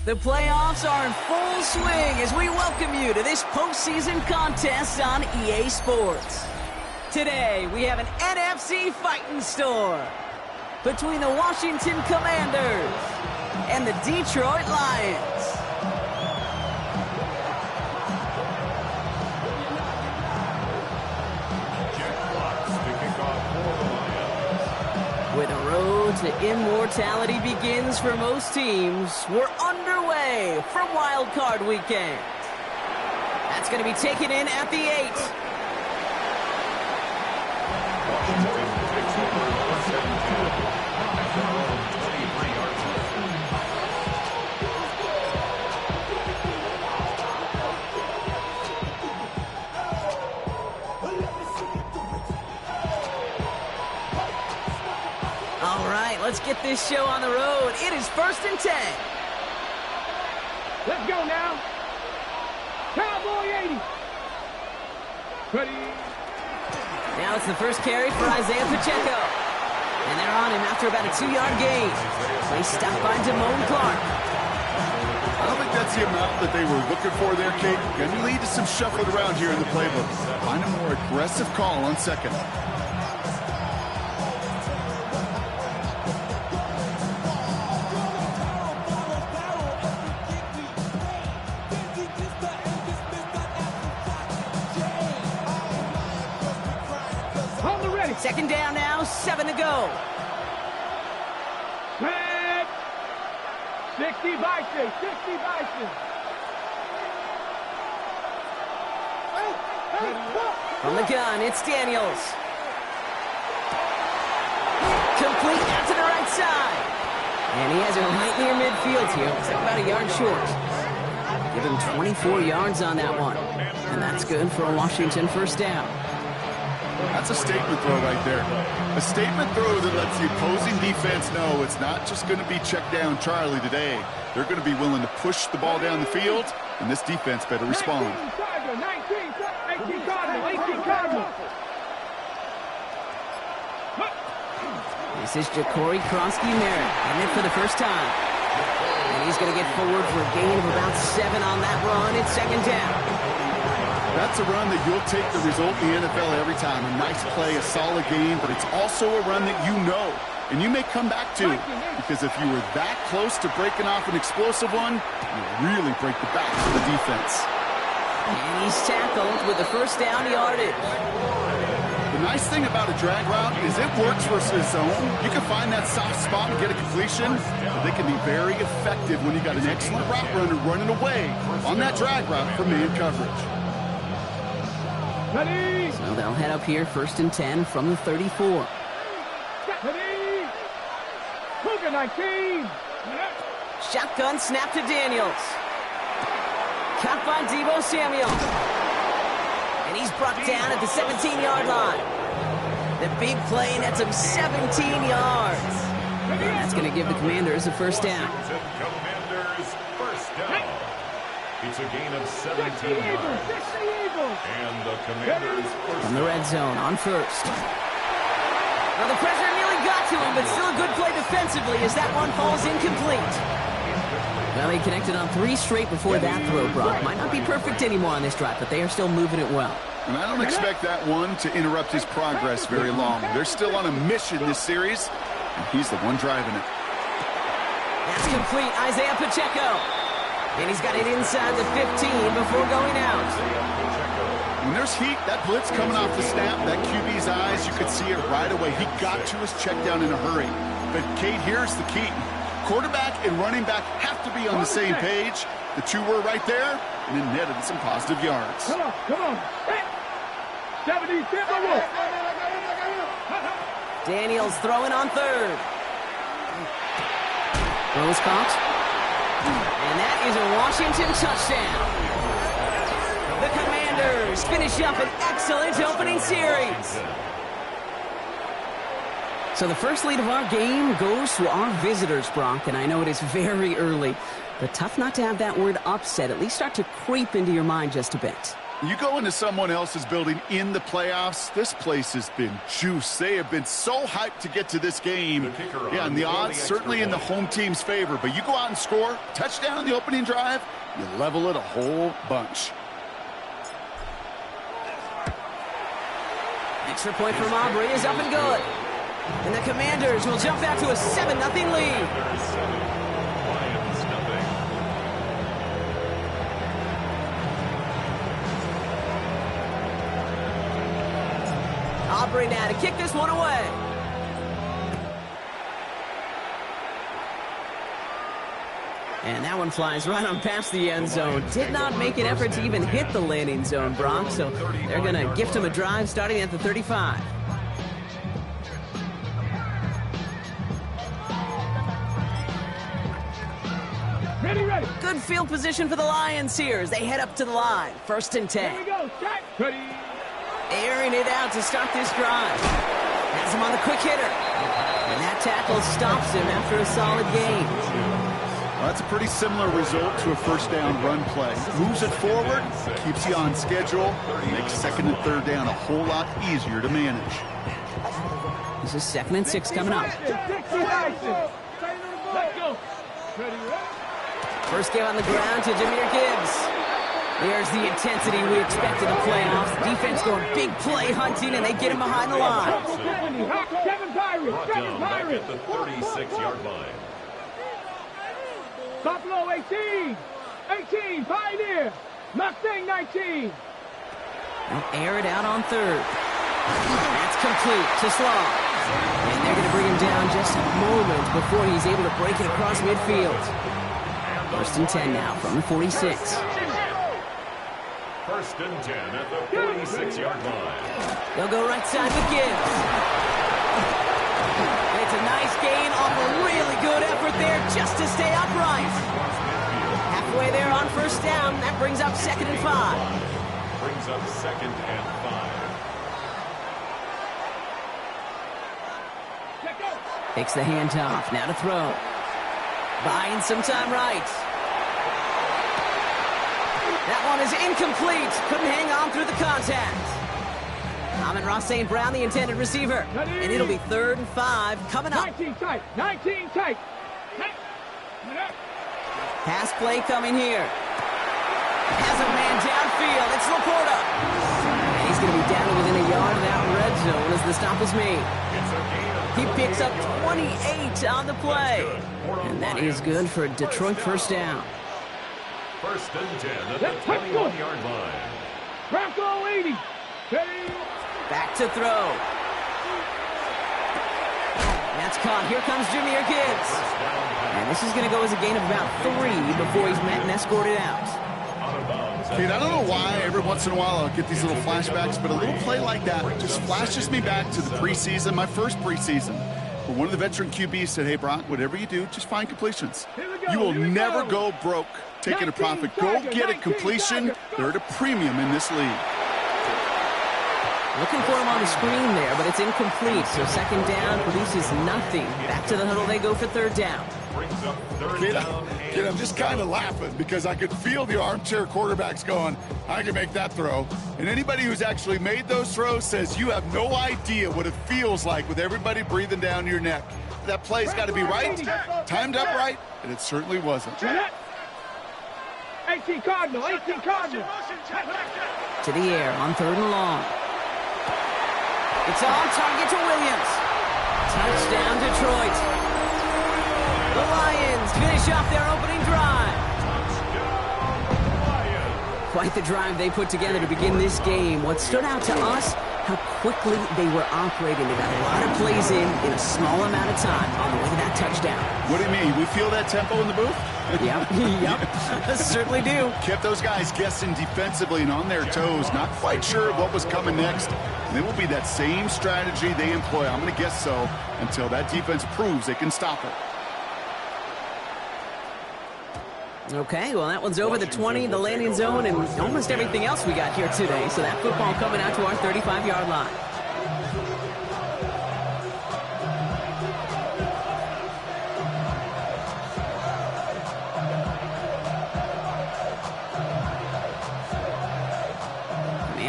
The playoffs are in full swing as we welcome you to this postseason contest on EA Sports. Today, we have an NFC fighting storm between the Washington Commanders and the Detroit Lions. Where the road to immortality begins for most teams, we're underway for Wild Card Weekend. That's going to be taken in at the 8. All right, let's get this show on the road. It is 1st and 10. Let's go now. Cowboy 80. Ready. Now it's the first carry for Isaiah Pacheco. And they're on him after about a 2-yard gain. Play stopped by Damone Clark. I don't think that's the amount that they were looking for there, Kate. Going to lead to some shuffling around here in the playbook. Find a more aggressive call on second. Second down now, 7 to go. Red. 60 Bison, 60 Bison. From the gun, it's Daniels. Complete out to the right side. And he has it right near midfield here. It's about a yard short. Give him 24 yards on that one. And that's good for a Washington first down. That's a statement throw right there. A statement throw that lets the opposing defense know it's not just going to be check down Charlie today. They're going to be willing to push the ball down the field, and this defense better respond. 18 Cardinal. This is Ja'Cory Kronsky-Merritt, and it for the first time. And he's going to get forward for a gain of about 7 on that run. It's second down. That's a run that you'll take the result in the NFL every time. A nice play, a solid game, but it's also a run that you know, and you may come back to, because if you were that close to breaking off an explosive one, you really break the back of the defense. And he's tackled with the first down yardage. The nice thing about a drag route is it works versus zone. You can find that soft spot and get a completion, but they can be very effective when you got an excellent route runner running away on that drag route from man coverage. Ready. So they'll head up here, 1st and 10 from the 34. Ready. Cougar 19. Shotgun snap to Daniels. Caught by Deebo Samuel. And he's brought down at the 17-yard line. The big play nets him 17 yards. And that's going to give the Commanders a first down. Commanders first down. It's a gain of 17 yards. And the Commanders first from the red zone on first. Well, the pressure nearly got to him, but still a good play defensively as that one falls incomplete. Well, he connected on 3 straight before that throw, Brock. Might not be perfect anymore on this drive, but they are still moving it well. And I don't expect that one to interrupt his progress very long. They're still on a mission this series, and he's the one driving it. That's complete. Isaiah Pacheco. And he's got it inside the 15 before going out. When there's heat, that blitz coming off the snap, that QB's eyes, you could see it right away. He got to his check down in a hurry. But, Kate, here's the key. Quarterback and running back have to be on the same page. The two were right there, and then netted some positive yards. Come on. 70, Daniels throwing on 3rd. Throws caught. And that is a Washington touchdown. The Commanders finish up an excellent opening series. So the first lead of our game goes to our visitors, Brock, and I know it is very early, but tough not to have that word upset at least start to creep into your mind just a bit. You go into someone else's building in the playoffs, this place has been juiced. They have been so hyped to get to this game. Yeah, and the odds certainly in the home team's favor. But you go out and score, touchdown in the opening drive, you level it a whole bunch. Extra point from Aubrey is up and good. And the Commanders will jump out to a 7-0 lead. Aubrey now to kick this one away. And that one flies right on past the end zone. Did not make an effort to even hit the landing zone, Brock. So they're going to gift him a drive starting at the 35. Ready. Good field position for the Lions here as they head up to the line. 1st and 10. Here we go. Set. Ready. Airing it out to start this drive. Has him on the quick hitter. And that tackle stops him after a solid gain. Well, that's a pretty similar result to a first down run play. Moves it forward, keeps you on schedule, makes 2nd and 3rd down a whole lot easier to manage. This is 2nd and 6 coming up. Let's go. Ready. First give on the ground to Jahmyr Gibbs. There's the intensity we expect in the playoffs. Defense going big play hunting, and they get him behind the line. Kevin Brought down back Byron. at the 36-yard line. Buffalo 18. 18. Pioneer. Mustang 19. They'll air it out on 3rd. That's complete to Slaw. And they're going to bring him down just a moment before he's able to break it across midfield. 1st and 10 now from the 46. 1st and 10 at the 46-yard line. They'll go right side with Gibbs. It's a nice gain off a really good effort there just to stay upright. Halfway there on 1st down. That brings up 2nd and 5. Brings up 2nd and 5. Takes the handoff. Now to throw. Buying some time right. That one is incomplete. Couldn't hang on through the contact. Amon-Ra St. Brown, the intended receiver. And it'll be 3rd and 5 coming up. 19 tight. 19 tight. Pass play coming here. Has a man downfield. It's Laporta. And he's going to be down to within a yard of that red zone as the stop is made. He picks up 28 on the play. And that is good for a Detroit 1st down. 1st and 10 at the 21-yard line. Bronco 80. Back to throw. That's caught. Here comes Jahmyr Gibbs. And this is going to go as a gain of about 3 before he's met and escorted out. Kate, I don't know why every once in a while I'll get these little flashbacks, but a little play like that just flashes me back to the preseason, my first preseason, where one of the veteran QBs said, hey, Brock, whatever you do, just find completions. You will never go broke taking a profit. Go get a completion. They're at a premium in this league. Looking for him on the screen there, but it's incomplete. So 2nd down produces nothing. Back to the huddle they go for 3rd down. Brings up 3rd Kid, down. I'm just kind of laughing because I could feel the armchair quarterbacks going, I can make that throw. And anybody who's actually made those throws says you have no idea what it feels like with everybody breathing down your neck. That play's got to be right, timed up right, and it certainly wasn't. 18 Cardinal. 18 Cardinal. To the air on 3rd and long. It's on target to Williams. Touchdown, Detroit. The Lions finish off their opening drive. Quite the drive they put together to begin this game. What stood out to us, how quickly they were operating. They got a lot of plays in a small amount of time on the way to that touchdown. What do you mean? We feel that tempo in the booth? Yep. Certainly do. Kept those guys guessing defensively and on their toes, not quite sure what was coming next. And it will be that same strategy they employ, I'm going to guess so, until that defense proves they can stop it. Okay, well, that one's over the 20, the landing zone, and almost everything else we got here today. So that football coming out to our 35-yard line.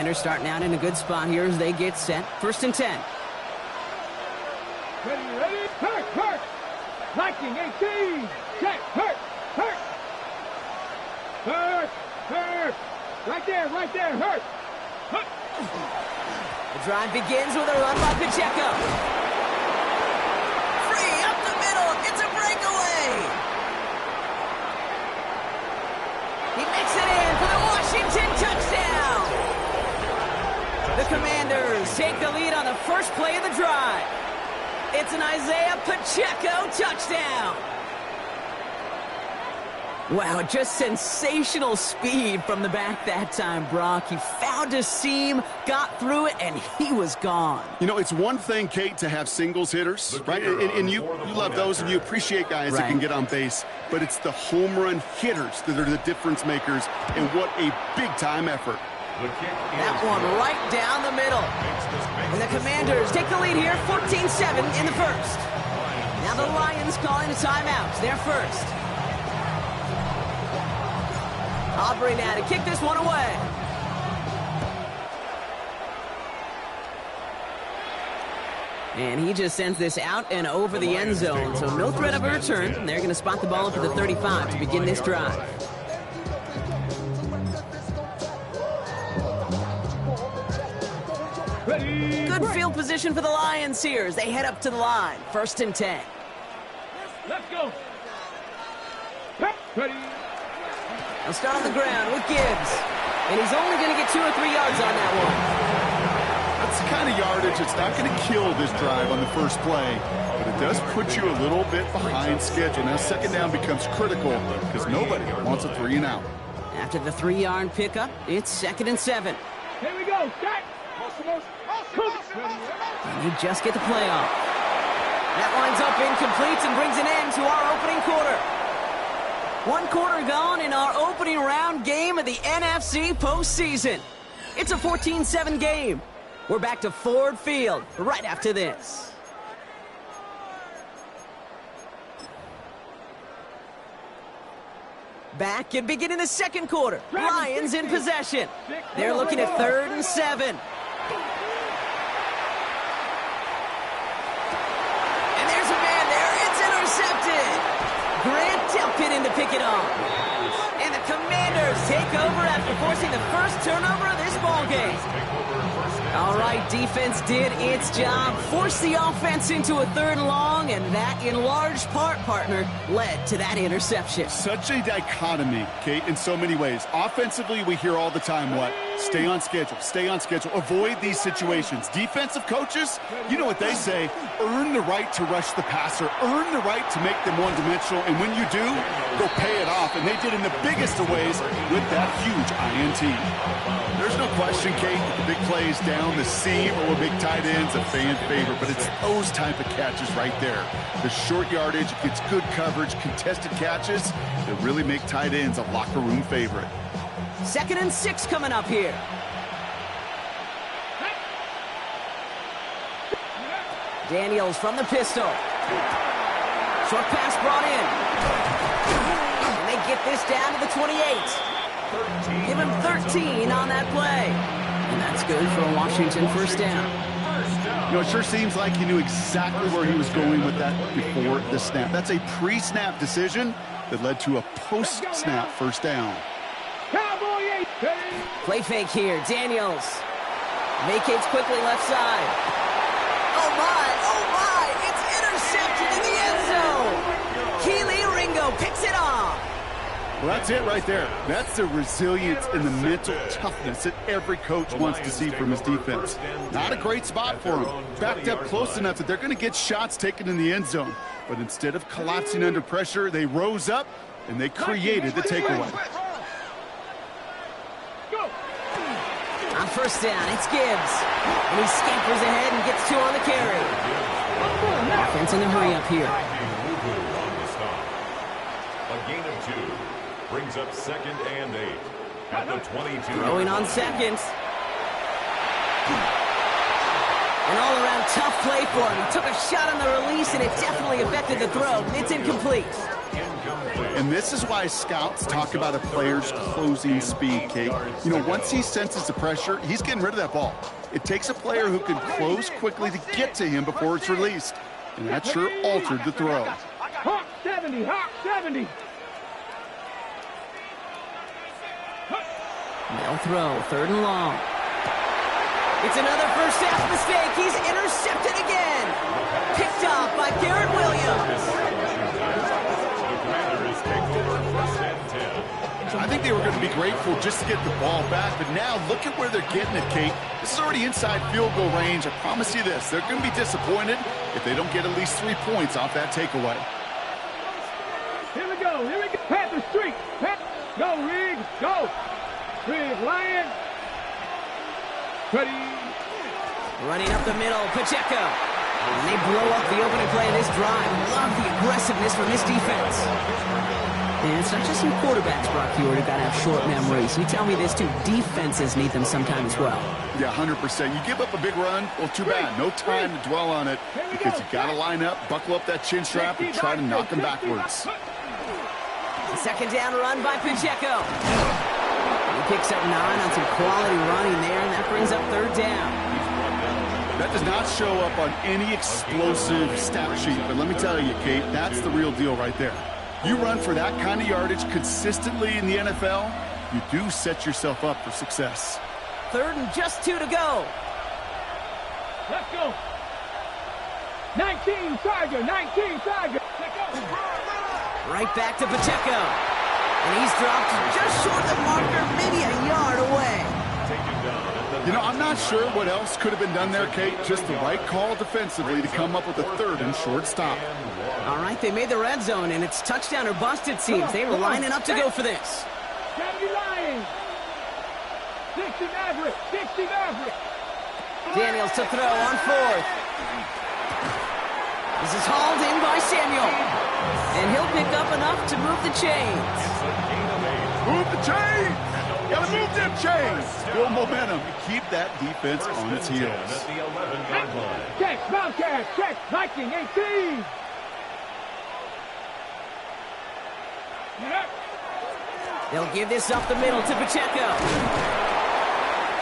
Commanders starting out in a good spot here as they get set. 1st and 10. Ready, hurt. Liking 18. Check, hurt. Right there, hurt. The drive begins with a run by Pacheco. Free up the middle. It's a breakaway. He makes it in for the Washington touchdown. The Commanders take the lead on the first play of the drive. It's an Isaiah Pacheco touchdown. Wow, just sensational speed from the back that time, Brock. He found a seam, got through it, and he was gone. You know, it's one thing, Kate, to have singles hitters, right? And you love those, and you appreciate guys that can get on base. But it's the home run hitters that are the difference makers, and what a big-time effort. That one right down the middle. And the Commanders take the lead here, 14-7 in the first. Now the Lions calling a timeout. They're first. Aubrey now to kick this one away. And he just sends this out and over the end zone. So no threat of a return. They're going to spot the ball up at the 35 to begin this drive. Good field position for the Lions here as they head up to the line. 1st and 10. Let's go. Ready. They'll start on the ground with Gibbs. And he's only going to get 2 or 3 yards on that one. That's the kind of yardage that's not going to kill this drive on the first play, but it does put you a little bit behind schedule. Now, 2nd down becomes critical because nobody wants a 3-and-out. After the 3-yard pickup, it's 2nd and 7. Here we go. Stack. And you just get the play off. That lines up incomplete and brings an end to our opening quarter. 1 quarter gone in our opening round game of the NFC postseason. It's a 14-7 game. We're back to Ford Field right after this. Back and beginning the 2nd quarter. Lions in possession. They're looking at 3rd and 7. And there's a man there. It's intercepted. Grant Delpit in to pick it off. And the Commanders take over after forcing the first turnover of this ballgame. All right, defense did its job, forced the offense into a 3rd and long, and that, in large part, partner, led to that interception. Such a dichotomy, Kate, in so many ways. Offensively, we hear all the time what? Stay on schedule, avoid these situations. Defensive coaches, you know what they say, earn the right to rush the passer, earn the right to make them one-dimensional, and when you do, go pay it off. And they did in the biggest of ways with that huge INT. There's no question, Kate, that the big plays down the seam or big tight ends, a fan favorite, but it's those type of catches right there. The short yardage, gets good coverage, contested catches that really make tight ends a locker room favorite. 2nd and 6 coming up here. Daniels from the pistol. Short pass brought in. And they get this down to the 28. Give him 13 on that play. And that's good for a Washington 1st down. You know, it sure seems like he knew exactly where he was going with that before the snap. That's a pre-snap decision that led to a post-snap 1st down. Play fake here. Daniels vacates quickly left side. Oh my, it's intercepted in the end zone. Kelee Ringo picks it off. Well, that's it right there. That's the resilience and the mental toughness that every coach wants to see from his defense. Not a great spot for him. Backed up close enough that they're going to get shots taken in the end zone. But instead of collapsing under pressure, they rose up and they created the takeaway. On 1st down, it's Gibbs. And he scampers ahead and gets 2 on the carry. Offense in a hurry up here. A gain of 2 brings up 2nd and 8 at the 22. Throwing on 2nd. An all-around tough play for him. He took a shot on the release, and it definitely affected the throw. It's incomplete. And this is why scouts talk about a player's closing speed, Kate. You know, once he senses the pressure, he's getting rid of that ball. It takes a player who can close quickly to get to him before it's released. And that sure altered the throw. Hawk 70, Hawk 70. They'll throw, 3rd and long. It's another first half mistake. He's intercepted again. Picked off by Garrett Williams. I think they were going to be grateful just to get the ball back, but now look at where they're getting it, Kate. This is already inside field goal range. I promise you this, they're going to be disappointed if they don't get at least 3 points off that takeaway. Here we go, here we go. Panther streak. Go, Riggs, go. Riggs, Lion. Ready. Running up the middle, Pacheco. And they blow up the opening play of this drive. Love the aggressiveness from this defense. And it's not just some quarterbacks, Brock Huard, who got to have short memories. You tell me this too, defenses need them sometimes as well. Yeah, 100%. You give up a big run, well, too bad. No time to dwell on it because you got to line up, buckle up that chin strap, and try to knock them backwards. The 2nd down run by Pacheco. He picks up 9 on some quality running there, and that brings up 3rd down. That does not show up on any explosive stat sheet, but let me tell you, Kate, that's the real deal right there. You run for that kind of yardage consistently in the NFL, you do set yourself up for success. 3rd and just 2 to go. Let's go. 19 Tiger, 19 Tiger. Let's go. Right back to Pacheco. And he's dropped just short of the marker, maybe a yard away. You know, I'm not sure what else could have been done there, Kate. Just the right call defensively to come up with a 3rd and short stop. All right, they made the red zone, and it's touchdown or bust, it seems. They were lining up to go for this. 70 Lions. 60 Maverick, 60 Maverick. Daniels to throw on 4th. This is hauled in by Samuel. And he'll pick up enough to move the chains. Move the chains! Gotta move them chains! Build momentum. Keep that defense on its heels. Check, Bobcat, check, Viking 18. They'll give this up the middle to Pacheco.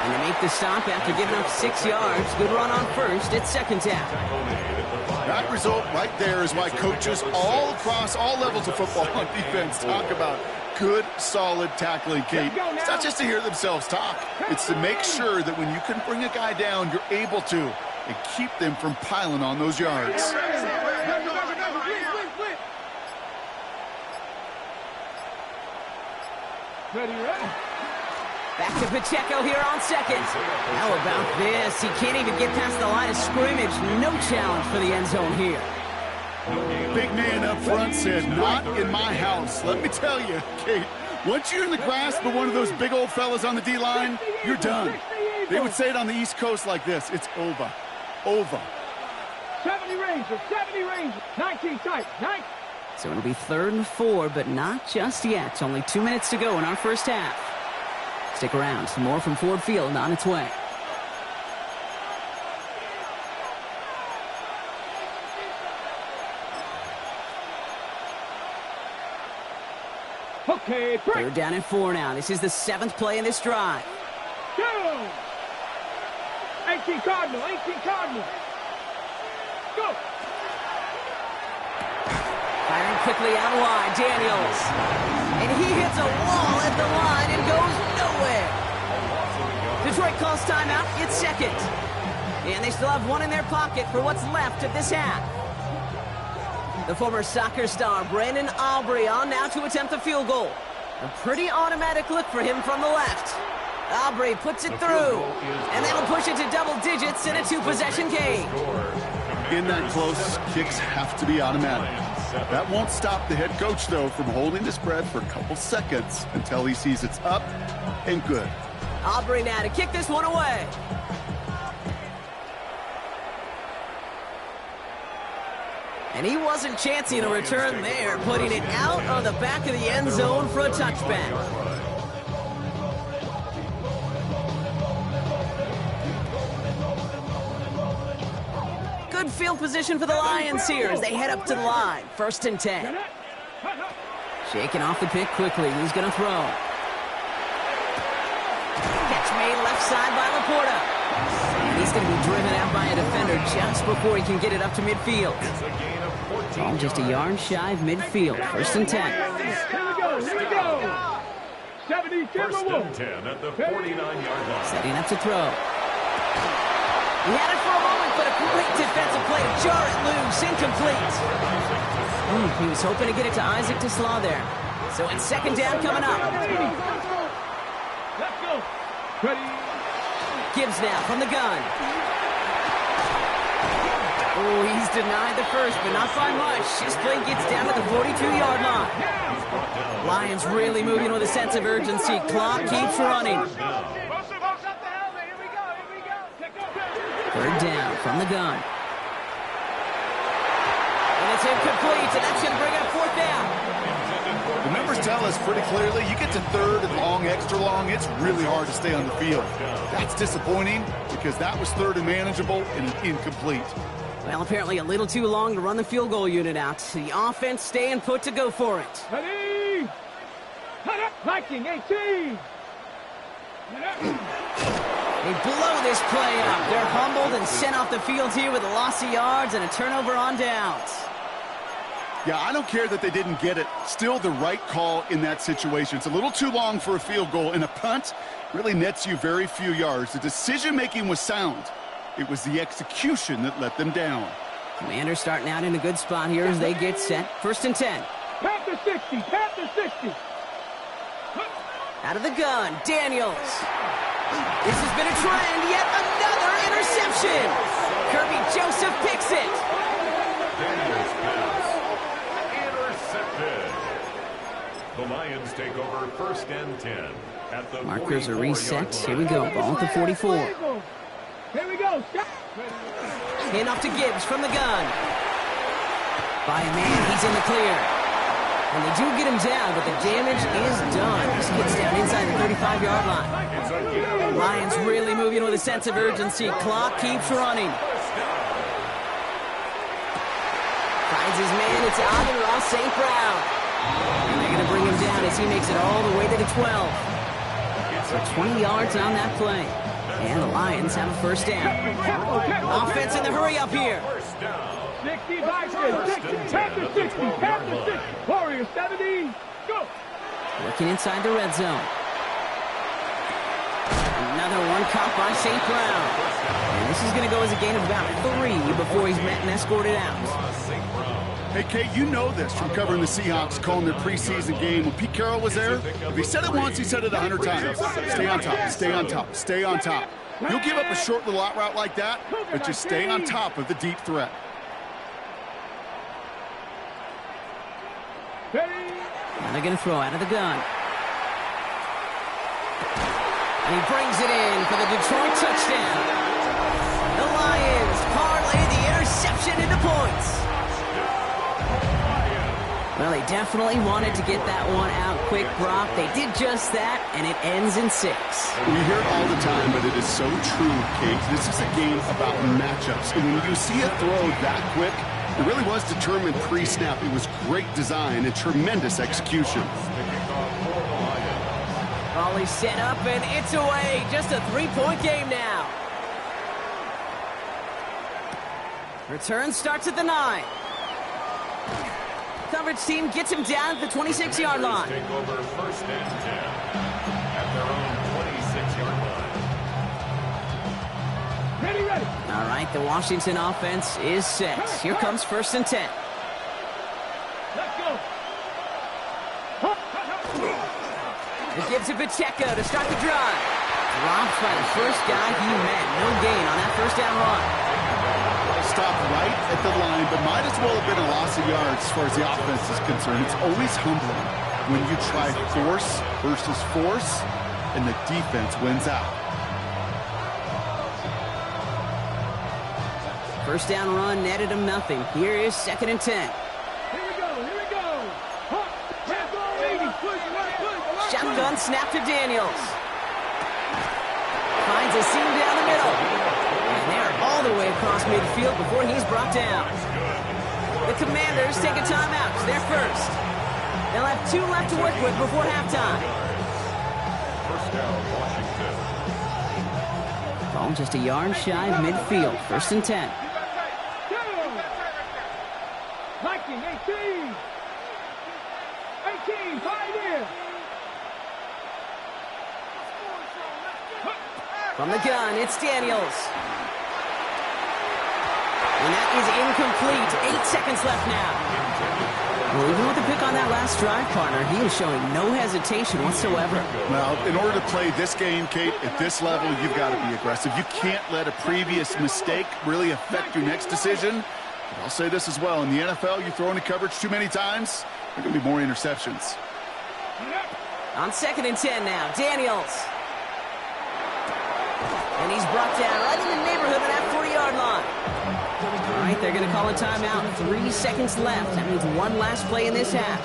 And they make the stop after giving up 6 yards. Good run on 1st. It's 2nd down. That result right there is why coaches all across all levels of football on defense talk about good, solid tackling, Kate. It's not just to hear themselves talk. It's to make sure that when you can bring a guy down, you're able to, and keep them from piling on those yards. Ready, ready. Back to Pacheco here on 2nd. How about this? He can't even get past the line of scrimmage. No challenge for the end zone here. Big man up front said, not in my house. Let me tell you, Kate, once you're in the grasp of one of those big old fellas on the D-line, you're done. They would say it on the East Coast like this. It's over. Over. 70 Rangers, 70 Rangers. 19 tight, 19. So it'll be 3rd and 4, but not just yet. Only 2 minutes to go in our first half. Stick around. Some more from Ford Field on its way. Okay, break. 3rd down and 4 now. This is the 7th play in this drive. Go. 18 Cardinal, 18 Cardinal. Go. Firing quickly out wide, Daniels. And he hits a wall at the line and goes nowhere. Detroit calls timeout. It's 2nd. And they still have 1 in their pocket for what's left of this half. The former soccer star, Brandon Aubrey, on now to attempt the field goal. A pretty automatic look for him from the left. Aubrey puts it through. And that'll push it to double digits in a 2-possession game. In that close, kicks have to be automatic. That won't stop the head coach, though, from holding his breath for a couple seconds until he sees it's up and good. Aubrey now to kick this one away. And he wasn't chancing a return there, putting it out on the back of the end zone for a touchback. Good field position for the Lions here as they head up to the line. 1st and 10. Shaking off the pick quickly. He's going to throw. Catch made left side by Laporta. And he's going to be driven out by a defender just before he can get it up to midfield. It's a gain of 14 Ball just a yard shy of midfield. First and 10. Here we go. 70 First and 10 at the 49-yard line. Setting up to throw. He had it for a moment, but a great defensive play to jar it loose. Incomplete. He was hoping to get it to Isaac TeSlaa there. So it's second down coming up. Let's go. Ready. Gibbs now from the gun. Oh, he's denied the first, but not by much. This play gets down to the 42-yard line. Lions really moving with a sense of urgency. Clock keeps running. Third down from the gun. And it's incomplete, and that's going to bring up fourth down. The numbers tell us pretty clearly, you get to third and long, extra long, it's really hard to stay on the field. That's disappointing because that was third and manageable and incomplete. Well, apparently a little too long to run the field goal unit out. The offense staying put to go for it. Ready. Viking 18. They blow this play up. They're humbled and sent off the field here with a loss of yards and a turnover on downs. Yeah, I don't care that they didn't get it. Still the right call in that situation. It's a little too long for a field goal, and a punt really nets you very few yards. The decision-making was sound. It was the execution that let them down. Commanders starting out in a good spot here as they get set. First and 10. Panther 60. Panther 60. Out of the gun, Daniels. This has been a trend. Yet another interception. Kirby Joseph picks it. Daniels pass. Intercepted. The Lions take over first and 10 at the Markers are 44-yard reset. line. Here we go. Ball at the 44. Here we go. Hand off to Gibbs from the gun. By a man, he's in the clear. And they do get him down, but the damage is done. This gets down inside the 35-yard line. It's a gain. Lions really moving with a sense of urgency. Clock keeps running. Finds his man. It's Amon-Ra St. Brown. And they're going to bring him down as he makes it all the way to the 12. So 20 yards on that play. And the Lions have a first down. Offense in the hurry up here. 60, Vikings, 60, Panther 60, Panther 60, Warriors 70, go! Working inside the red zone. Another one caught by St. Brown. And this is going to go as a gain of about 3 before he's met and escorted out. Hey, Kate, you know this from covering the Seahawks, calling their preseason game. When Pete Carroll was there, if he said it once, he said it 100 times. Stay on top, stay on top, stay on top. You'll give up a short little out route like that, but just stay on top of the deep threat. Now they're going to throw out of the gun. And he brings it in for the Detroit touchdown. The Lions parlay the interception into points. Well, they definitely wanted to get that one out quick, Brock. They did just that, and it ends in 6. We hear it all the time, but it is so true, Kate. This is a game about matchups. And when you see a throw that quick, it really was determined pre-snap. It was great design and tremendous execution. Volley set up, and it's away. Just a 3-point game now. Return starts at the 9. Coverage team gets him down at the 26-yard line. Take over first and 10 at their own 26-yard line. Ready, ready. All right, the Washington offense is set. Here comes first and 10. Let's go. It gives to Pacheco to start the drive. Dropped by the first guy he met. No gain on that first down run. Stopped right at the line, but might as well have been a loss of yards as far as the offense is concerned. It's always humbling when you try force versus force, and the defense wins out. First down run netted him nothing. Here is second and 10. Here we go, here we go. Shotgun snap to Daniels. Finds a seam down the middle. And they're all the way across midfield before he's brought down. The Commanders take a timeout. They're first. They'll have 2 left to work with before halftime. First down, Washington. Ball just a yard shy of midfield. 1st and 10. Viking, 18. 18, 5 in. From the gun, it's Daniels. And that is incomplete. 8 seconds left now. Well, even with the pick on that last drive, partner, he is showing no hesitation whatsoever. Well, in order to play this game, Kate, at this level, you've got to be aggressive. You can't let a previous mistake really affect your next decision. But I'll say this as well. In the NFL, you throw into coverage too many times, there are going to be more interceptions. On 2nd and 10 now, Daniels. And he's brought down right in the neighborhood of that 40-yard line. All right, they're going to call a timeout. 3 seconds left. That means one last play in this half.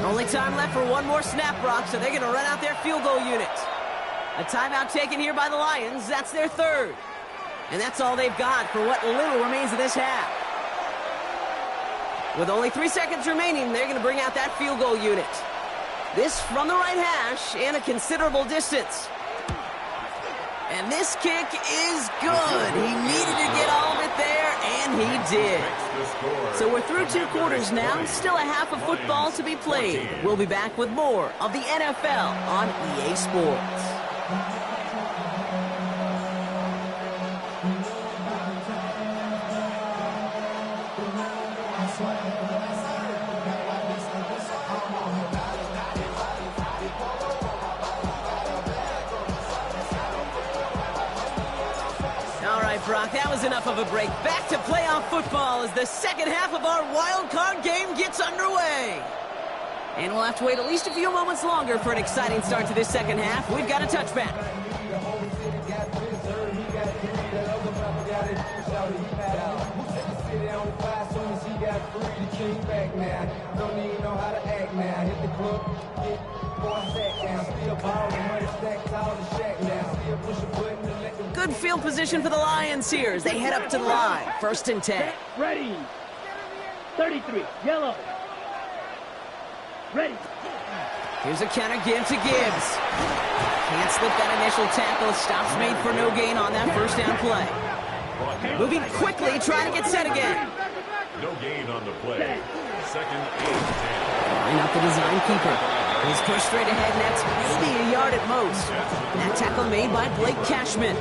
Only time left for one more snap, Brock, so they're going to run out their field goal unit. A timeout taken here by the Lions. That's their 3rd. And that's all they've got for what little remains of this half. With only 3 seconds remaining, they're going to bring out that field goal unit. This from the right hash and a considerable distance. And this kick is good. He needed to get all of it there, and he did. So we're through 2 quarters now. Still a half of football to be played. We'll be back with more of the NFL on EA Sports. Brock, that was enough of a break. Back to playoff football as the second half of our wild card game gets underway. And we'll have to wait at least a few moments longer for an exciting start to this second half. We've got a touchback. Good field position for the Lions here as they head up to the line. 1st and 10. Ready. 33, yellow. Ready. Here's a counter give to Gibbs. Can't slip that initial tackle. Stops made for no gain on that 1st down play. Moving quickly, trying to get set again. No gain on the play. 2nd and 10. Line up the design keeper. He's pushed straight ahead, and that's maybe a yard at most. That tackle made by Blake Cashman.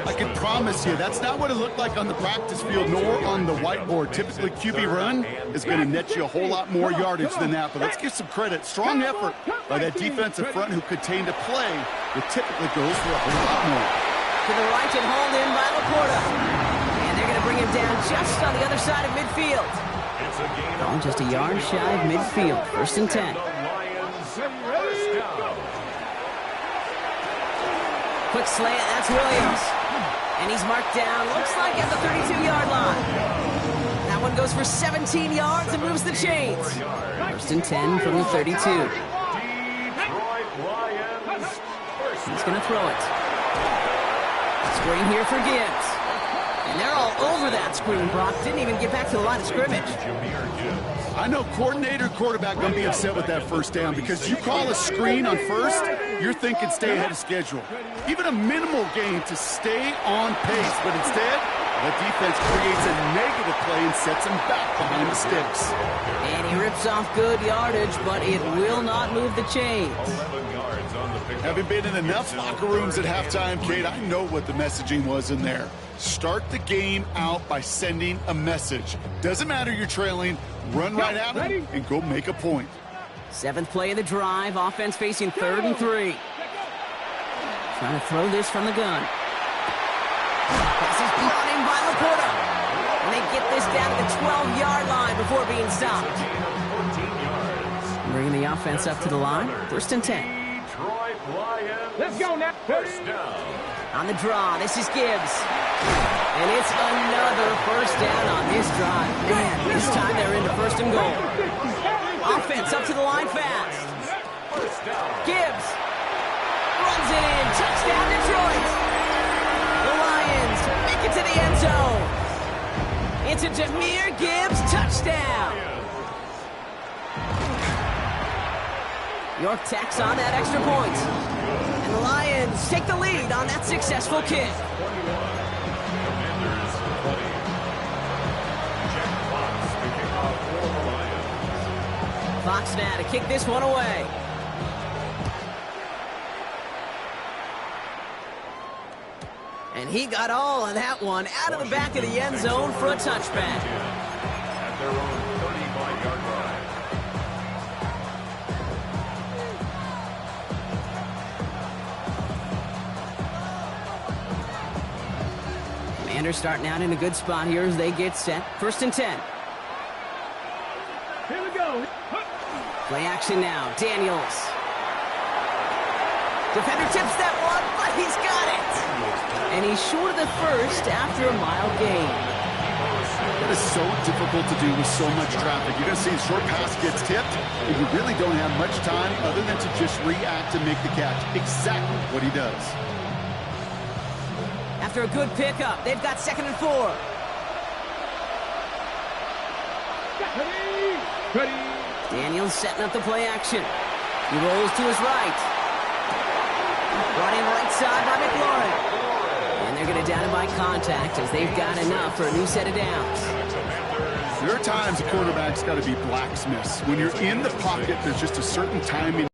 I can promise you, that's not what it looked like on the practice field nor on the whiteboard. Typically, QB run is going to net you a whole lot more yardage than that. But let's give some credit. Strong effort by that defensive front who contained a play that typically goes for a whole lot more. To the right and hauled in by Laporta. And they're going to bring him down just on the other side of midfield. Oh, just a yard shy of midfield. 1st and 10. Quick slant, that's Williams. And he's marked down, looks like at the 32-yard line. That one goes for 17 yards and moves the chains. 1st and 10 from the 32. He's going to throw it. Screen here for Gibbs. And they're all over that screen, Brock. Didn't even get back to the line of scrimmage. I know coordinator quarterback going to be upset with that 1st down because you call a screen on 1st, you're thinking stay ahead of schedule. Even a minimal gain to stay on pace, but instead, the defense creates a negative play and sets him back behind the sticks. And he rips off good yardage, but it will not move the chains. 11 yards on the pickup. Having been in enough locker rooms at halftime, Kate, I know what the messaging was in there. Start the game out by sending a message. Doesn't matter you're trailing, run right at them and go make a point. 7th play of the drive, offense facing 3rd and 3. Trying to throw this from the gun. This is brought in by Laporta. And they get this down to the 12-yard line before being stopped. Bringing the offense up to the line. 1st and 10. Let's go now. 1st down. On the draw, this is Gibbs. And it's another 1st down on this drive. Man, this time they're into 1st and goal. Offense up to the line fast. Gibbs runs it in. Touchdown, Detroit. The Lions make it to the end zone. It's a Jahmyr Gibbs touchdown. York tacks on that extra point. And the Lions take the lead on that successful kick. Commanders 20. Jack Fox to kick off for the Lions. Fox now to kick this one away. And he got all of that one out of the back of the end zone for a touchback. At their own 35-yard line. Commanders starting out in a good spot here as they get set. 1st and 10. Here we go. Play action now. Daniels. Defender tips that one, but he's got it. And he's short of the first after a mile gain. That is so difficult to do with so much traffic. You're going to see a short pass gets tipped, and you really don't have much time other than to just react and make the catch. Exactly what he does. After a good pickup, they've got 2nd and 4. Ready. Daniels setting up the play action. He rolls to his right. Brought in right side by McLaurin. And they're going to down him by contact as they've got enough for a new set of downs. There are times a quarterback's got to be blacksmiths. When you're in the pocket, there's just a certain timing.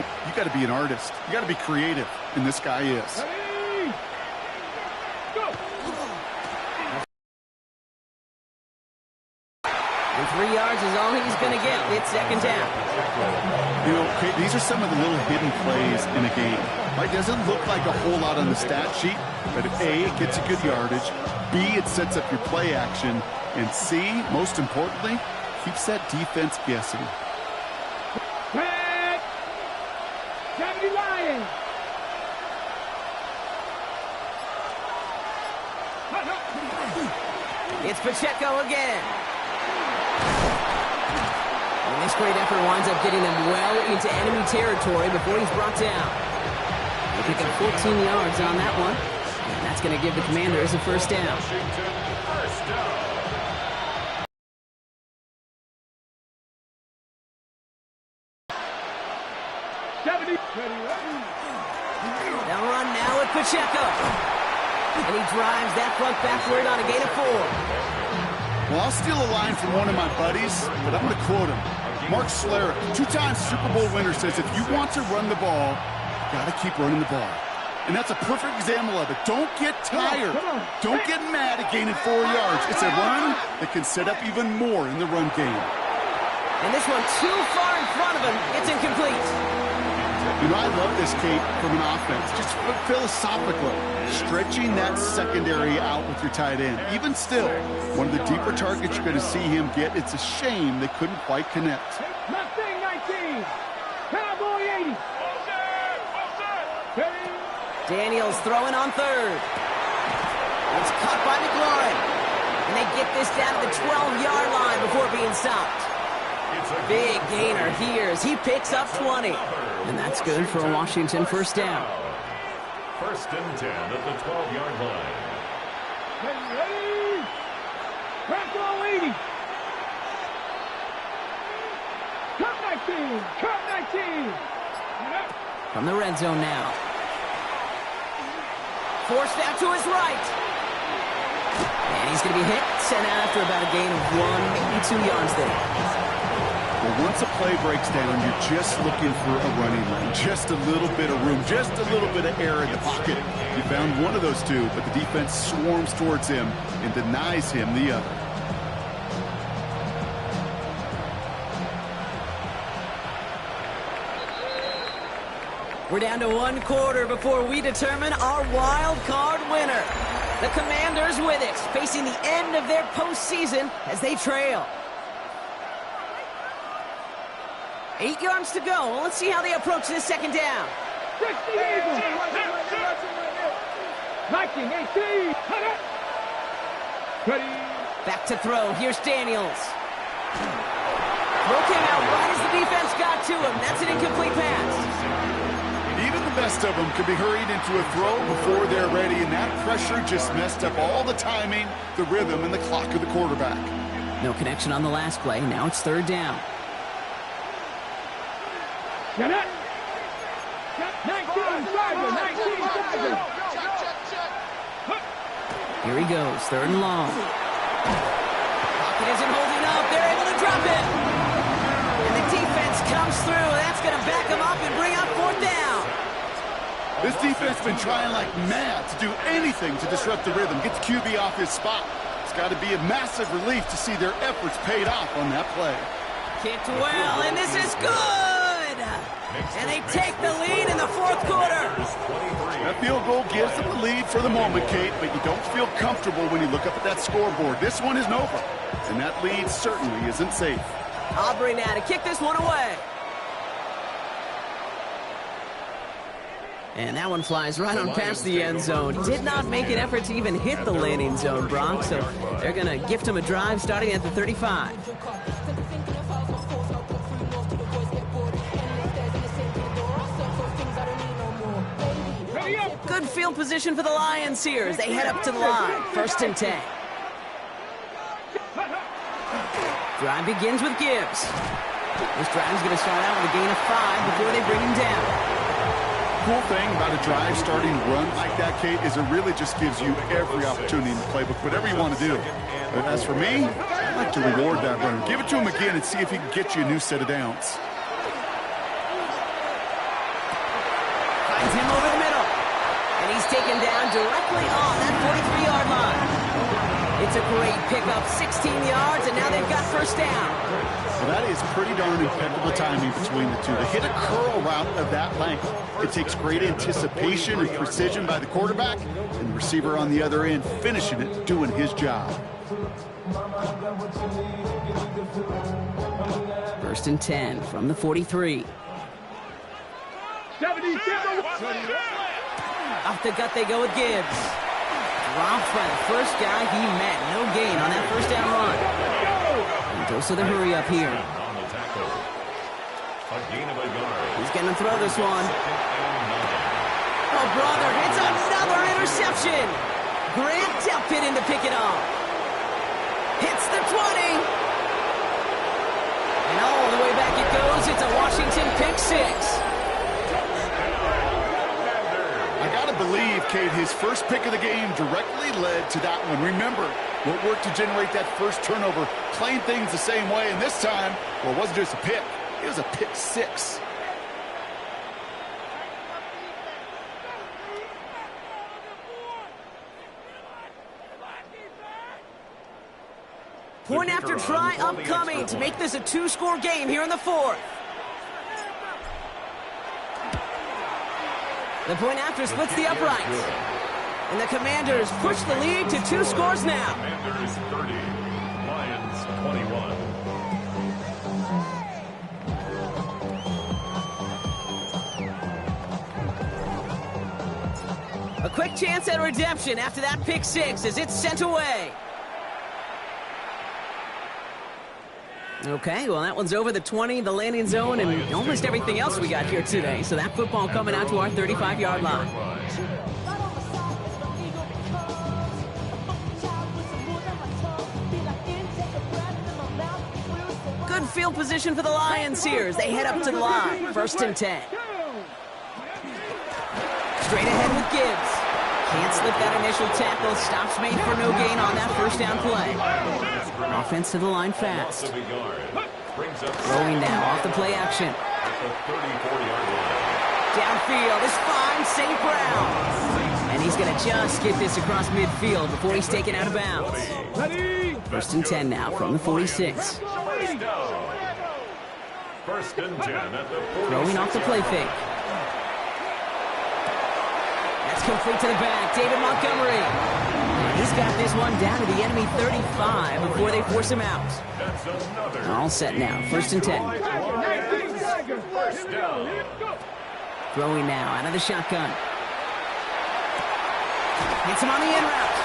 You got to be an artist. You got to be creative, and this guy is. Ready. Go. And 3 yards is all he's going to get. It's 2nd down. You know, okay, these are some of the little hidden plays in a game. Right? Doesn't look like a whole lot on the stat sheet, but A, it gets you good yardage. B, it sets up your play action. And C, most importantly, keeps that defense guessing. Red. 70 Lions. It's Pacheco again. And this great effort winds up getting them well into enemy territory before he's brought down. They pick up 14 yards on that one. And that's going to give the Commanders a 1st down. First down. They'll run now with Pacheco. And he drives that front backward on a gain of 4. Well, I'll steal a line from one of my buddies, but I'm going to quote him. Mark Schlereth, 2-time Super Bowl winner, says if you want to run the ball, you got to keep running the ball. And that's a perfect example of it. Don't get tired. Don't get mad at gaining 4 yards. It's a run that can set up even more in the run game. And this one too far in front of him. It's incomplete. You know, I love this, Kate, from an offense. Just philosophically, stretching that secondary out with your tight end. Even still, one of the deeper targets you're going to see him get. It's a shame they couldn't quite connect. Mustang 19. Cowboy 80. Daniels throwing on 3rd. It's caught by McLaurin. And they get this down to the 12-yard line before being stopped. Big gainer here as he picks up 20. And that's good for a Washington 1st down. 1st and 10 at the 12-yard line. Ready. Crackle 80. Cut 19. Cut 19. From the red zone now. Forced out to his right. And he's going to be hit, sent out after about a gain of 1, maybe 2 yards there. Well, once a play breaks down, you're just looking for a running lane. Just a little bit of room, just a little bit of air in the pocket. You found one of those two, but the defense swarms towards him and denies him the other. We're down to 1 quarter before we determine our wild card winner. The Commanders with it, facing the end of their postseason as they trail. 8 yards to go. Well, let's see how they approach this 2nd down. 60 Eagles. 19, 18. Ready. Back to throw. Here's Daniels. Throw came out right as the defense got to him. That's an incomplete pass. Even the best of them could be hurried into a throw before they're ready, and that pressure just messed up all the timing, the rhythm, and the clock of the quarterback. No connection on the last play. Now it's 3rd down. Get it. 19 Tiger, 19 Tiger. Here he goes, 3rd and long. Pocket isn't holding up. They're able to drop it. And the defense comes through. That's going to back them up and bring up 4th down. This defense has been trying like mad to do anything to disrupt the rhythm, get the QB off his spot. It's got to be a massive relief to see their efforts paid off on that play. Kicked well, and this is good. And they take the lead in the 4th quarter. That field goal gives them the lead for the moment, Kate, but you don't feel comfortable when you look up at that scoreboard. This one isn't over, and that lead certainly isn't safe. Aubrey now to kick this one away. And that one flies right on past the end zone. Did not make an effort to even hit the landing zone, Brock, so they're going to gift him a drive starting at the 35. Good field position for the Lions here as they head up to the line. 1st and 10. Drive begins with Gibbs. This drive is going to start out with a gain of 5 before they bring him down. Cool thing about a drive starting run like that, Kate, is it really just gives you every opportunity in the playbook, whatever you want to do. But as for me, I'd like to reward that runner. Give it to him again and see if he can get you a new set of downs. Finds him over the middle. And he's taken down directly on that 43-yard line. It's a great pickup, 16 yards, and now they've got 1st down. Well, that is pretty darn impeccable timing between the two. To hit a curl route of that length, it takes great anticipation and precision by the quarterback, and the receiver on the other end finishing it, doing his job. 1st and 10 from the 43. 77. Off the gut they go with Gibbs. Dropped by the first guy he met. No gain on that 1st down run. And goes to the hurry up here. He's going to throw this one. Oh, brother, it's another interception. Grant Delpit in to pick it off. Hits the 20. And all the way back it goes. It's a Washington pick 6. Believe, Kate, his first pick of the game directly led to that one. Remember what worked to generate that first turnover, playing things the same way, and this time, well, it wasn't just a pick, it was a pick 6. Point after try upcoming to make this a 2-score game here in the 4th. The point after splits the uprights. And the Commanders push the lead to 2 scores now. Commanders 30, Lions 21. A quick chance at redemption after that pick 6 as it's sent away. Okay, well, that one's over the 20, the landing zone, and almost everything else we got here today. So that football coming out to our 35-yard line. Good field position for the Lions here as they head up to the line. 1st and 10. Straight ahead with Gibbs. Can't slip that initial tackle. Stops made for no gain on that 1st down play. Offense to the line fast. Throwing now off the play action. Downfield is fine, St. Brown. And he's going to just get this across midfield before he's taken out of bounds. 1st and 10 now from the 46. 1st and 10 at the 46. Throwing off the play fake. That's complete to the back. David Montgomery. And he's got this one down to the enemy 35 before they force him out. All set now. 1st and 10. Throwing now out of the shotgun. Hits him on the in route.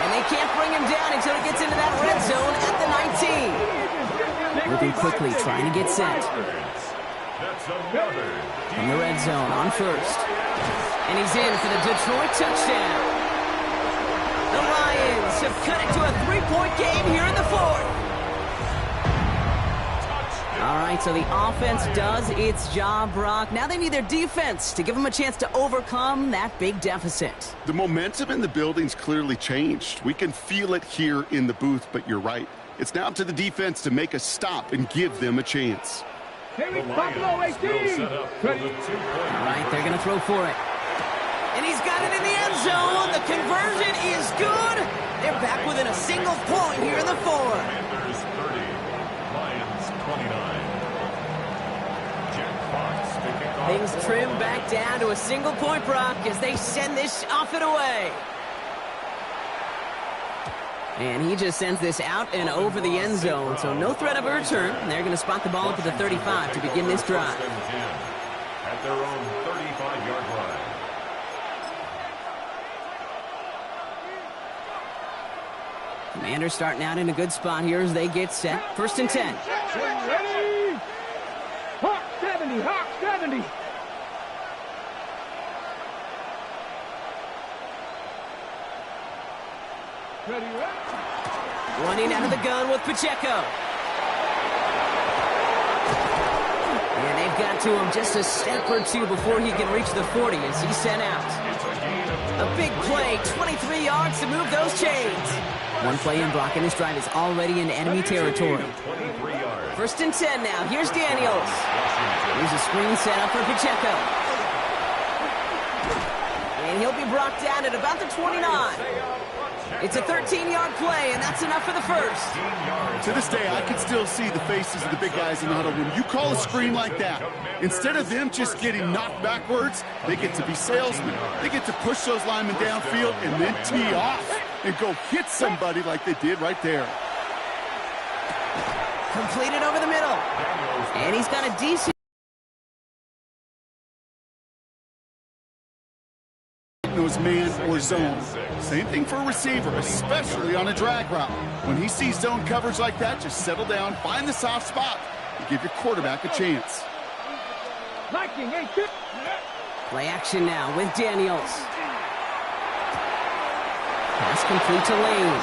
And they can't bring him down until he gets into that red zone at the 19. Moving quickly, trying to get set. From the red zone on 1st. And he's in for the Detroit touchdown. The Lions have cut it to a 3-point game here in the 4th. All right, so the offense does its job, Brock. Now they need their defense to give them a chance to overcome that big deficit. The momentum in the building's clearly changed. We can feel it here in the booth, but you're right. It's now up to the defense to make a stop and give them a chance. Here we Buffalo 18. All right, they're going to throw for it. And he's got it in the end zone. The conversion is good. They're back within a single point here in the fourth. Commanders 30, Lions 29. Jack Fox to kick off. Things trim back down to a single point, Brock, as they send this off and away. And he just sends this out and over the end zone, so no threat of a return. They're going to spot the ball up at the 35 to begin this drive. At their own 35-yard line. Commanders starting out in a good spot here as they get set. 1st and 10. Ready? Hawk 70, Hawk 70. Ready, ready. Running out of the gun with Pacheco. And they've got to him just a step or two before he can reach the 40 as he's sent out. A big play, 23 yards to move those chains. One play in blocking this drive is already in enemy territory. 1st and 10 now. Here's Daniels. Here's a screen set up for Pacheco. And he'll be brought down at about the 29. It's a 13-yard play, and that's enough for the first. To this day, I can still see the faces of the big guys in the huddle. When you call a screen like that, instead of them just getting knocked backwards, they get to be salesmen. They get to push those linemen downfield and then tee off and go hit somebody like they did right there. Completed over the middle. And he's got a decent knows man or zone. Same thing for a receiver, especially on a drag route. When he sees zone coverage like that, just settle down, find the soft spot, and give your quarterback a chance. Liking, hey, good. play action now with Daniels. Pass complete to Lane.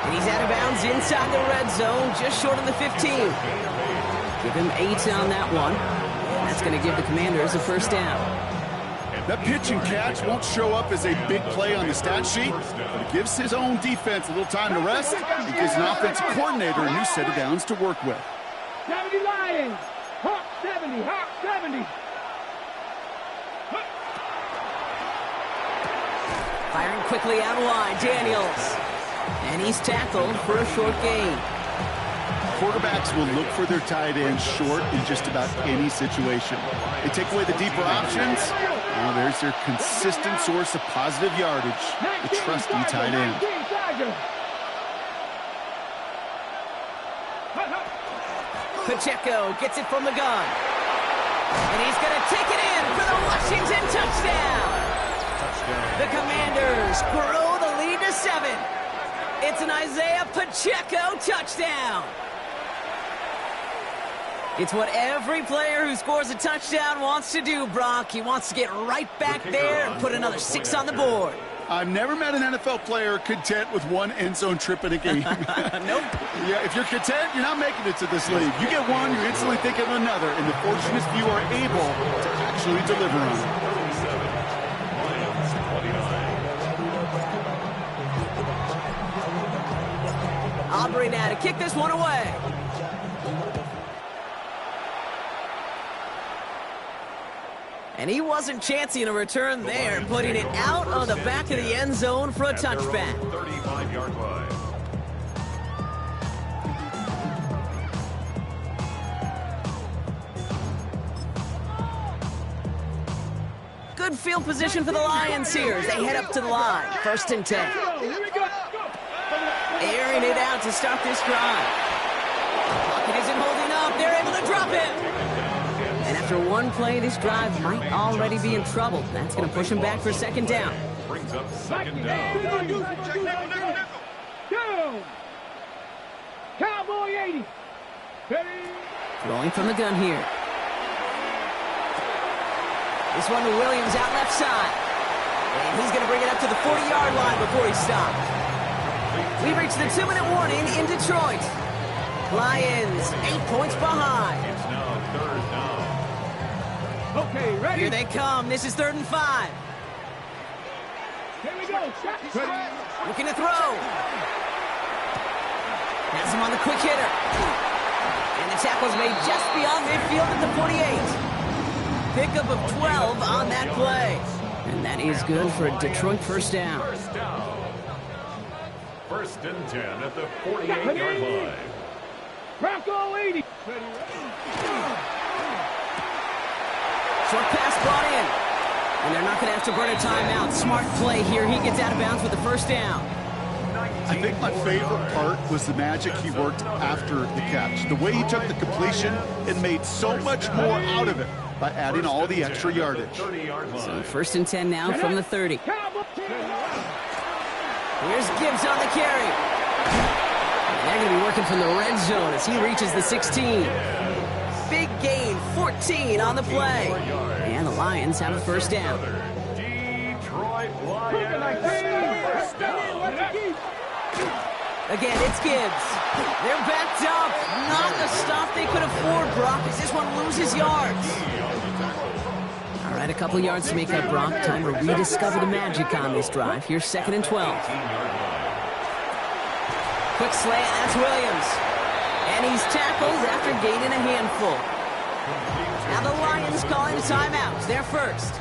And he's out of bounds inside the red zone, just short of the 15. Give him 8 on that one. That's going to give the Commanders a first down. That pitch and catch won't show up as a big play on the stat sheet, but it gives his own defense a little time to rest. It gives an offensive coordinator a new set of downs to work with. 70 Lions. Hawk 70. Hawk 70. Firing quickly out of line, Daniels. And he's tackled for a short gain. Quarterbacks will look for their tight ends short in just about any situation. They take away the deeper options. Now there's their consistent source of positive yardage, the trusty tight end. Pacheco gets it from the gun. And he's going to take it in for the Washington touchdown. The Commanders grow the lead to 7. It's an Isaiah Pacheco touchdown. It's what every player who scores a touchdown wants to do, Brock. He wants to get right back there and put another 6 on the board. I've never met an NFL player content with one end zone trip in a game. Nope. Yeah, if you're content, you're not making it to this league. You get one, you're instantly thinking of another, and the fortunate few are able to actually deliver on it. Aubrey now to kick this one away. And he wasn't chancing a return there, putting it out on the back of the end zone for a touchback. 35-yard line. Good field position for the Lions here as they head up to the line. 1st and 10. Airing it out to start this drive. Pocket isn't holding up. They're able to drop it. And after one play, this drive might already be in trouble. That's going to push him back for 2nd down. Brings up 2nd down. Down. Cowboy 80. Ready. Rolling from the gun here. This one to Williams out left side. And he's going to bring it up to the 40-yard line before he's stopped. We've reached the 2-minute warning in Detroit. Lions 8 points behind. Ready. Here they come. This is 3rd and 5. Here we go. Looking to throw. Has him on the quick hitter. And the tackle's made just beyond midfield at the 48. Pickup of 12 on that play. And that is good for a Detroit first down. First down. 1st and 10 at the 48-yard line. Bronco 80. Short pass brought in. And they're not going to have to burn a timeout. Smart play here. He gets out of bounds with the first down. I think my favorite part was the magic he worked after the catch. The way he took the completion and made so much more out of it by adding all the extra yardage. So 1st and 10 now from the 30. Here's Gibbs on the carry. They're going to be working from the red zone as he reaches the 16. Big gain, 14 on the play. And the Lions have a first down. Detroit Lions first down. Again, it's Gibbs. They're backed up. Not the stop they could afford, Brock, as this one loses yards. All right, a couple yards to make up, Brock. Time to rediscover the magic on this drive. Here's 2nd and 12. Quick slant, that's Williams. And he's tackled after gaining a handful. Now the Lions calling timeouts. They're first.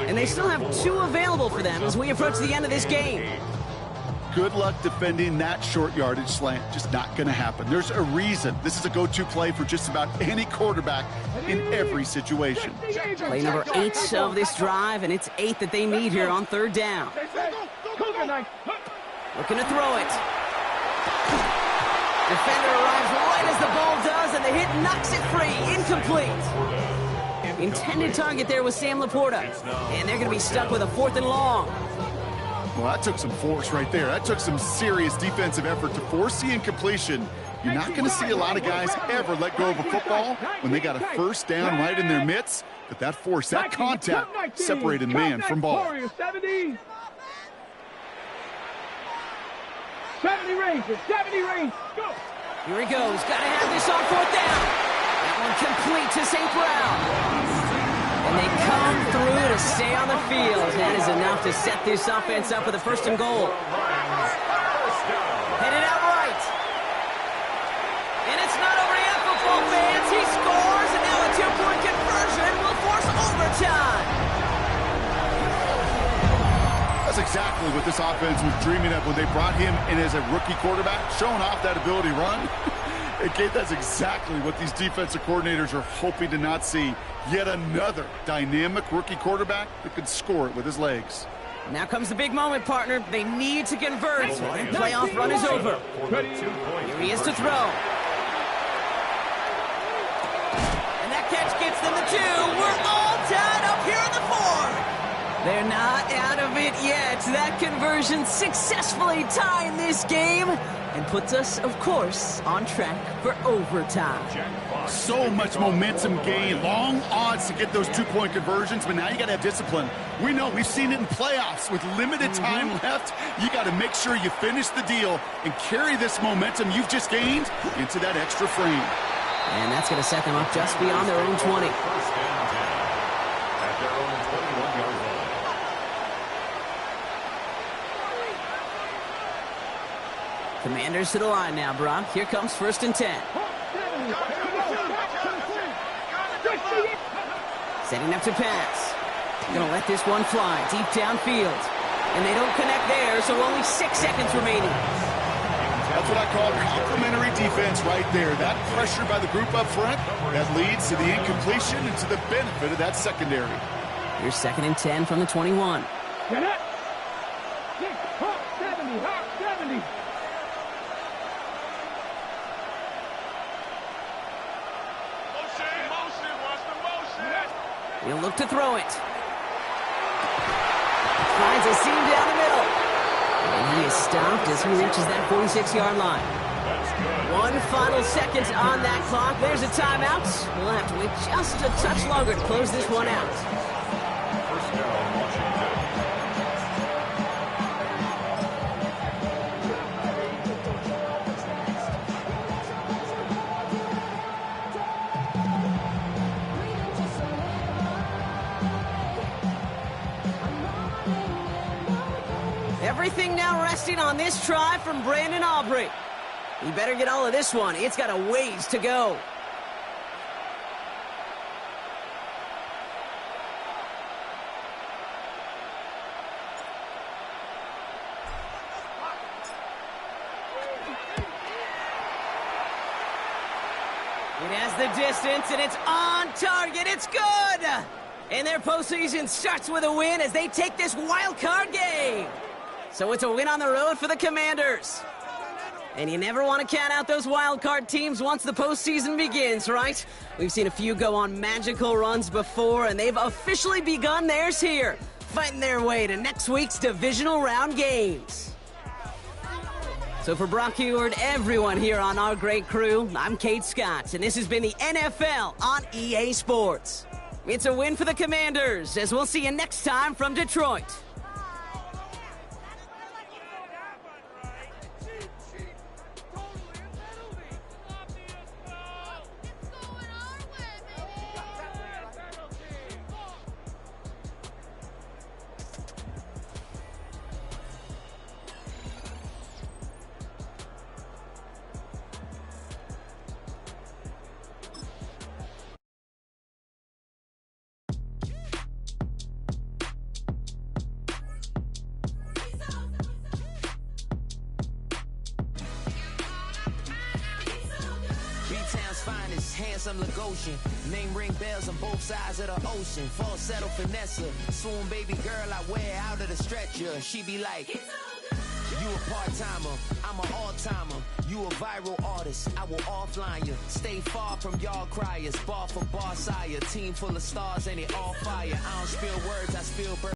And they still have 2 available for them as we approach the end of this game. Good luck defending that short yardage slant. Just not going to happen. There's a reason. This is a go-to play for just about any quarterback in every situation. Play number 8 of this drive, and it's 8 that they need here on 3rd down. Looking to throw it. Defender arrives right as the ball does, and the hit knocks it free. Incomplete. Intended target there was Sam Laporta. And they're going to be stuck with a 4th and long. Well, that took some force right there. That took some serious defensive effort to force the incompletion. You're not going to see a lot of guys ever let go of a football when they got a first down right in their midst. But that force, that contact, separated man from ball. 70 Rangers, 70 Rangers, go! Here he goes. Got to have this on 4th down. That one complete to St. Brown. And they come through to stay on the field. That is enough to set this offense up with a 1st and goal. Headed out right. And it's not over yet, football fans. He scores, and now a 2-point conversion will force overtime. That's exactly what this offense was dreaming of when they brought him in as a rookie quarterback, showing off that ability to run. And Kate, that's exactly what these defensive coordinators are hoping to not see. Yet another dynamic rookie quarterback that can score it with his legs. Now comes the big moment, partner. They need to convert. Their playoff run is over. Here he is to throw. And that catch gets them the 2. We're all tied up here in the 4. They're not out of it yet. That conversion successfully tying this game and puts us, of course, on track for overtime. So much momentum gain, long odds to get those 2-point conversions, but now you got to have discipline. We know, we've seen it in playoffs with limited time left. You got to make sure you finish the deal and carry this momentum you've just gained into that extra frame. And that's going to set them up just beyond their own 20. At their own 21-yard line. Commanders to the line now, Brock. Here comes 1st and 10. Setting up to pass. Going to let this one fly deep downfield. And they don't connect there, so only 6 seconds remaining. That's what I call complimentary defense right there. That pressure by the group up front, that leads to the incompletion and to the benefit of that secondary. Here's 2nd and 10 from the 21. Get it! 70, 70. He'll look to throw it. Finds a seam down the middle. And he is stopped as he reaches that 46-yard line. 1 final second on that clock. There's a timeout. We'll have to wait just a touch longer to close this one out. First down, Washington. everything now resting on this try from Brandon Aubrey. He better get all of this one. It's got a ways to go. It has the distance, and it's on target. It's good! And their postseason starts with a win as they take this wild card game. So it's a win on the road for the Commanders. And you never want to count out those wild card teams once the postseason begins, right? We've seen a few go on magical runs before, and they've officially begun theirs here, fighting their way to next week's divisional round games. So for Brock Huard, everyone here on our great crew, I'm Kate Scott, and this has been the NFL on EA Sports. It's a win for the Commanders, as we'll see you next time from Detroit. Finest, handsome Lagosian. Name ring bells on both sides of the ocean. Falsetto finesse, swoon baby girl I wear out of the stretcher. She be like, you a part-timer, I'm an all-timer. You a viral artist, I will offline you. Stay far from y'all criers, bar for bar sire. Team full of stars and it all fire. I don't spill words, I spill birds.